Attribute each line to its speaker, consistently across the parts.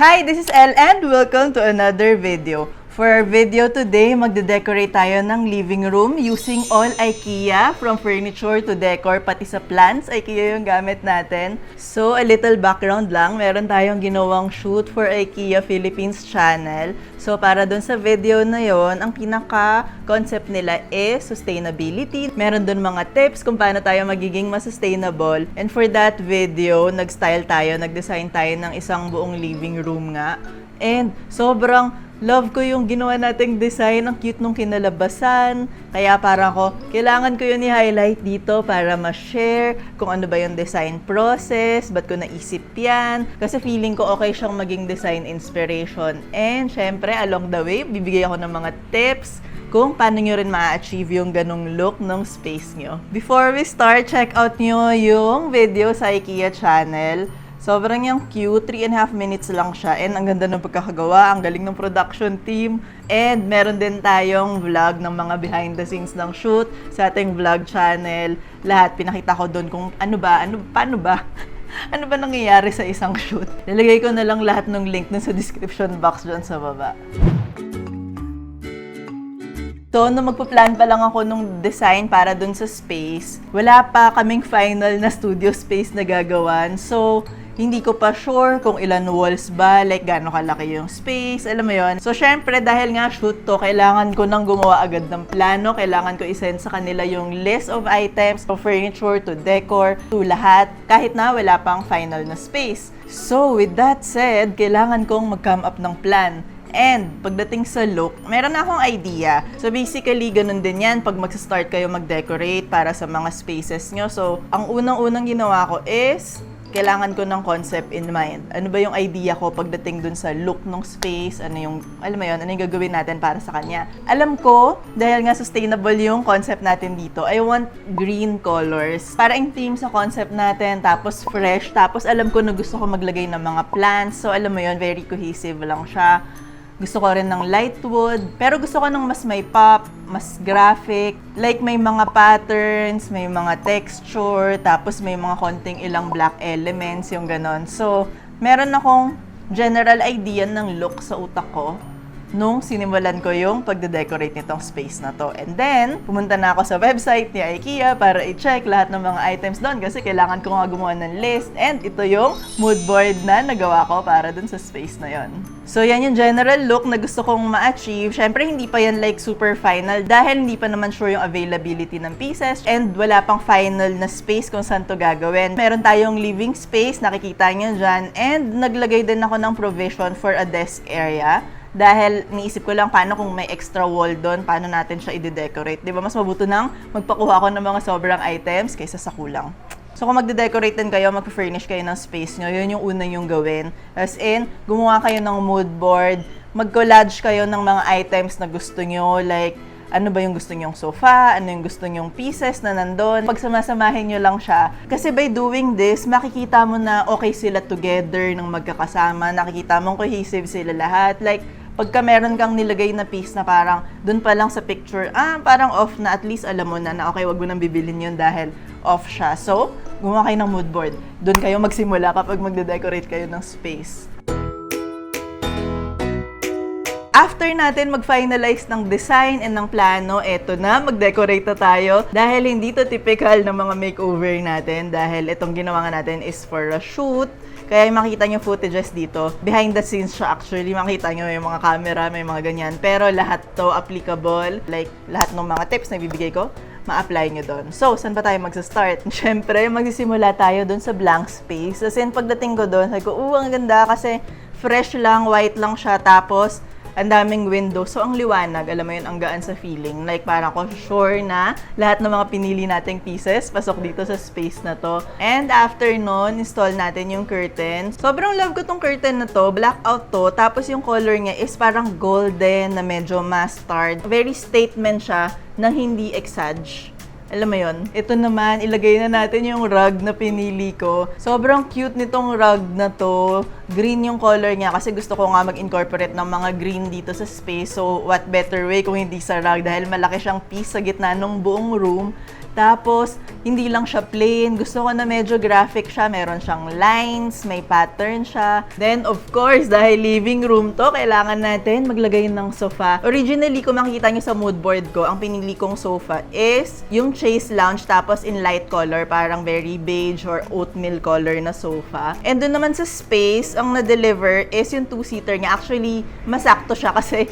Speaker 1: Hi, this is Elle and welcome to another video. For our video today, magde-decorate tayo ng living room using all IKEA, from furniture to decor, pati sa plants, IKEA yung gamit natin. So, a little background lang, meron tayong ginawang shoot for IKEA Philippines channel. So, para dun sa video na yon, ang pinaka-concept nila is sustainability. Meron dun mga tips kung paano tayo magiging mas sustainable. And for that video, nag-style tayo, nag-design tayo ng isang buong living room nga. And sobrang love ko yung ginawa nating design. Ang cute nung kinalabasan. Kaya parang ako, kailangan ko yun i-highlight dito para ma-share kung ano ba yung design process, ba't ko naisip yan. Kasi feeling ko okay siyang maging design inspiration. And syempre, along the way, bibigay ako ng mga tips kung paano nyo rin ma-achieve yung ganong look ng space nyo. Before we start, check out nyo yung video sa IKEA channel. Sobrang yung cute, 3.5 minutes lang siya, and ang ganda ng pagkakagawa, ang galing ng production team, and meron din tayong vlog ng mga behind the scenes ng shoot sa ating vlog channel. Lahat pinakita ko doon kung paano ba nangyayari sa isang shoot. Nilagay ko na lang lahat ng link dun sa description box dyan sa baba. So, nung magpa-plan pa lang ako nung design para dun sa space, wala pa kaming final na studio space na gagawan. So, hindi ko pa sure kung ilan walls ba, like gaano kalaki yung space, alam mo yon. So, syempre, dahil nga shoot to, kailangan ko nang gumawa agad ng plano, kailangan ko isend sa kanila yung list of items, from furniture to decor, to lahat, kahit na wala pang final na space. So, with that said, kailangan kong mag-come up ng plan. And pagdating sa look, meron na akong idea. So basically, ganun din yan pag mag-start kayo mag-decorate para sa mga spaces nyo. So, ang unang-unang ginawa ko is, kailangan ko ng concept in mind. Ano ba yung idea ko pagdating dun sa look ng space? Ano yung, alam mo yun, ano yung gagawin natin para sa kanya? Alam ko, dahil nga sustainable yung concept natin dito, I want green colors. Para yung theme sa concept natin, tapos fresh, tapos alam ko na gusto ko maglagay ng mga plants. So, alam mo yun, very cohesive lang siya. Gusto ko rin ng light wood, pero gusto ko ng mas may pop, mas graphic, like may mga patterns, may mga texture, tapos may mga konting ilang black elements, yung ganon. So, meron akong general idea ng look sa utak ko nung sinimulan ko yung pagde-decorate nitong space na to. And then, pumunta na ako sa website ni IKEA para i-check lahat ng mga items doon kasi kailangan ko nga gumawa ng list. And ito yung mood board na nagawa ko para dun sa space na yon. So, yan yung general look na gusto kong ma-achieve. Syempre, hindi pa yan like super final dahil hindi pa naman sure yung availability ng pieces and wala pang final na space kung saan to gagawin. Meron tayong living space, nakikita nyo dyan, and naglagay din ako ng provision for a desk area. Dahil niisip ko lang paano kung may extra wall doon, paano natin siya i-decorate. Di ba? Mas mabuto nang magpakuha ko ng mga sobrang items kaysa sa kulang. So kung magde-decorate din kayo, mag-furnish kayo ng space nyo, yun yung una yung gawin. As in, gumawa kayo ng mood board, mag-collage kayo ng mga items na gusto nyo, like ano ba yung gusto nyong sofa, ano yung gusto nyong pieces na nandun. Pagsamasamahin nyo lang siya. Kasi by doing this, makikita mo na okay sila together ng magkakasama, nakikita mong cohesive sila lahat. Like, pagka meron kang nilagay na piece na parang dun pa lang sa picture, parang off na, at least alam mo na okay, wag mo nang bibilin yun dahil off siya. So, gumawa kayo ng mood board. Dun kayo magsimula kapag magde-decorate kayo ng space. After natin mag-finalize ng design and ng plano, eto na, mag-decorate na tayo. Dahil hindi to typical ng mga makeover natin, dahil itong ginawa nga natin is for a shoot. Kaya makita nyo footages dito. Behind the scenes siya actually. Makita nyo may mga camera, may mga ganyan. Pero lahat to applicable. Like, lahat ng mga tips na ibibigay ko, ma-apply nyo doon. So, saan ba tayo magsa-start? Siyempre, magsisimula tayo doon sa blank space. As in, pagdating ko doon, sabi ko, ang ganda kasi fresh lang, white lang siya. Tapos, ang daming window. So, ang liwanag, alam mo yun, ang gaan sa feeling. Like, parang ako sure na lahat ng mga pinili nating pieces pasok dito sa space na to. And after nun, install natin yung curtain. Sobrang love ko tong curtain na to. Blackout to. Tapos yung color niya is parang golden na medyo mustard. Very statement siya na hindi exage. Alam mo yun? Ito naman, ilagay na natin yung rug na pinili ko. Sobrang cute nitong rug na to. Green yung color niya kasi gusto ko nga mag-incorporate ng mga green dito sa space. So, what better way kung hindi sa rug dahil malaki siyang piece sa gitna ng buong room. Tapos, hindi lang siya plain. Gusto ko na medyo graphic siya. Meron siyang lines, may pattern siya. Then, of course, dahil living room to, kailangan natin maglagay ng sofa. Originally, kung makikita nyo sa mood board ko, ang pinili kong sofa is yung Chase Lounge tapos in light color, parang very beige or oatmeal color na sofa. And doon naman sa space, ang na-deliver is yung two-seater niya. Actually, masakto siya kasi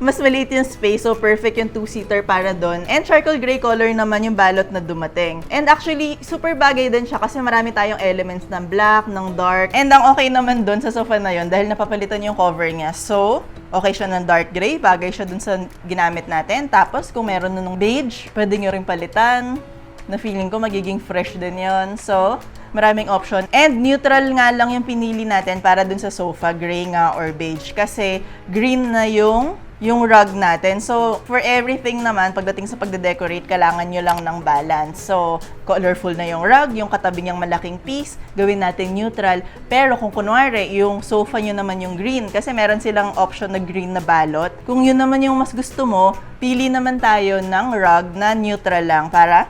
Speaker 1: mas maliit yung space, so perfect yung two-seater para doon. And charcoal gray color naman yung balot na dumating. And actually, super bagay din siya kasi marami tayong elements ng black, ng dark. And ang okay naman doon sa sofa na yun dahil napapalitan yung cover niya. So, okay siya ng dark gray, bagay siya dun sa ginamit natin. Tapos, kung meron na ng beige, pwede nyo rin palitan. Na feeling ko magiging fresh din yon. So, maraming option. And neutral nga lang yung pinili natin para dun sa sofa, gray nga or beige. Kasi green na yung rug natin. So, for everything naman, pagdating sa pagde-decorate, kailangan nyo lang ng balance. So, colorful na yung rug, yung katabi niyang malaking piece, gawin natin neutral. Pero kung kunwari, yung sofa nyo naman yung green, kasi meron silang option na green na balot. Kung yun naman yung mas gusto mo, pili naman tayo ng rug na neutral lang para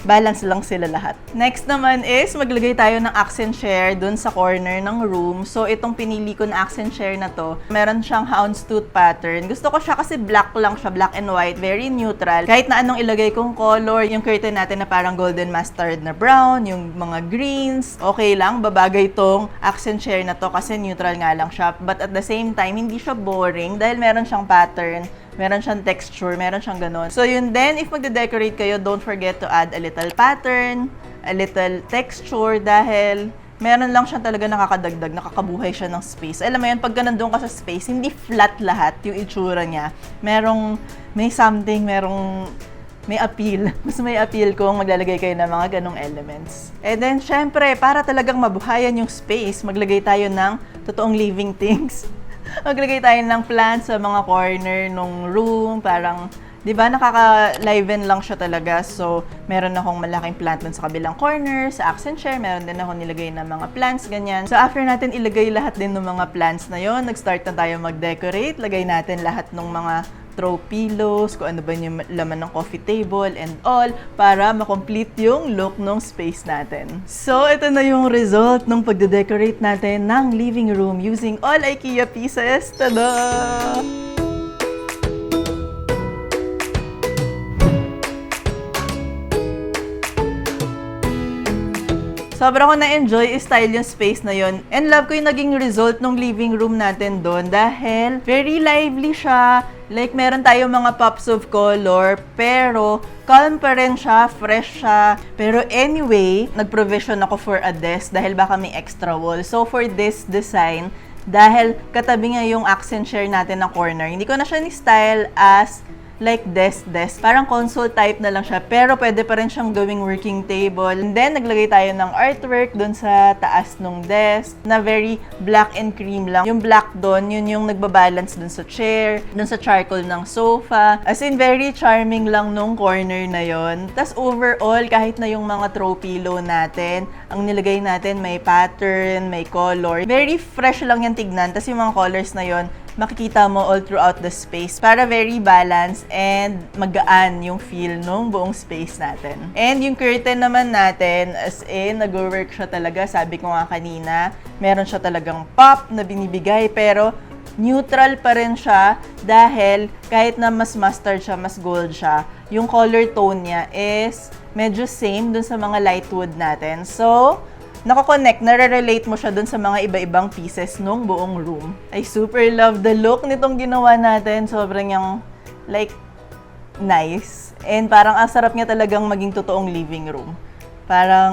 Speaker 1: balance lang sila lahat. Next naman is maglagay tayo ng accent chair dun sa corner ng room. So, itong pinili ko na accent chair na to, meron siyang houndstooth pattern. Gusto ko siya kasi black lang siya, black and white, very neutral. Kahit na anong ilagay kong color, yung curtain natin na parang golden mustard na brown, yung mga greens, okay lang, babagay tong accent chair na to kasi neutral nga lang siya. But at the same time, hindi siya boring dahil meron siyang pattern, meron siyang texture, meron siyang ganun. So yun din, if magde-decorate kayo, don't forget to add a little pattern, a little texture dahil meron lang siya talaga nakakadagdag, nakakabuhay siya ng space. Alam mo yun, pagka nandun ka sa space, hindi flat lahat yung itsura niya. May something, may appeal. Mas may appeal kung maglalagay kayo ng mga ganong elements. And then, syempre, para talagang mabuhayan yung space, maglagay tayo ng totoong living things. Maglagay tayo ng plants sa mga corner ng room, parang, di ba, nakaka-liven lang siya talaga. So, meron akong malaking plant dun sa kabilang corner, sa accent chair, meron din ako nilagay ng mga plants, ganyan. So, after natin ilagay lahat din ng mga plants na yon, nag-start na tayo mag-decorate, lagay natin lahat ng mga throw pillows, kung ano ba yung laman ng coffee table and all para makomplete yung look ng space natin. So, ito na yung result ng pagde-decorate natin ng living room using all IKEA pieces. Tada! Sobrang ko na-enjoy style yung space na yon. And love ko yung naging result ng living room natin doon dahil very lively siya. Like, meron tayong mga pops of color, pero calm pa rin siya, fresh siya. Pero anyway, nag-provision ako for a desk dahil baka may extra wall. So, for this design, dahil katabi nga yung accent chair natin na corner, hindi ko na siya ni-style as like desk. Parang console type na lang siya, pero pwede pa rin siyang gawing working table. And then, naglagay tayo ng artwork dun sa taas ng desk na very black and cream lang. Yung black dun, yun yung nagbabalance dun sa chair, dun sa charcoal ng sofa. As in, very charming lang nung corner na yon. Tas overall, kahit na yung mga throw pillow natin, ang nilagay natin may pattern, may color. Very fresh lang yung tignan. Tas yung mga colors na yon, makikita mo all throughout the space para very balanced and magaan yung feel nung buong space natin. And yung curtain naman natin, as in, nag-work siya talaga. Sabi ko nga kanina, meron siya talagang pop na binibigay, pero neutral pa rin siya dahil kahit na mas mustard siya, mas gold siya, yung color tone niya is medyo same dun sa mga light wood natin. So, nako-connect, nare-relate mo siya dun sa mga iba-ibang pieces nung buong room. I super love the look nitong ginawa natin. Sobrang yung, like, nice. And parang ang sarap niya talagang maging totoong living room. Parang,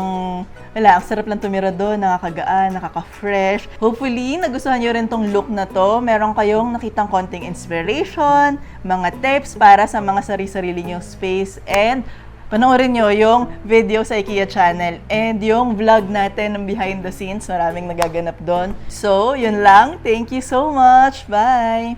Speaker 1: wala, ang sarap lang tumira doon, nakakagaan, nakaka-fresh. Hopefully, nagustuhan nyo rin tong look na to. Meron kayong nakitang konting inspiration, mga tips para sa mga sarili-sarili nyong space, and panoorin nyo yung video sa IKEA channel and yung vlog natin ng behind the scenes. Maraming nagaganap doon. So, yun lang. Thank you so much. Bye!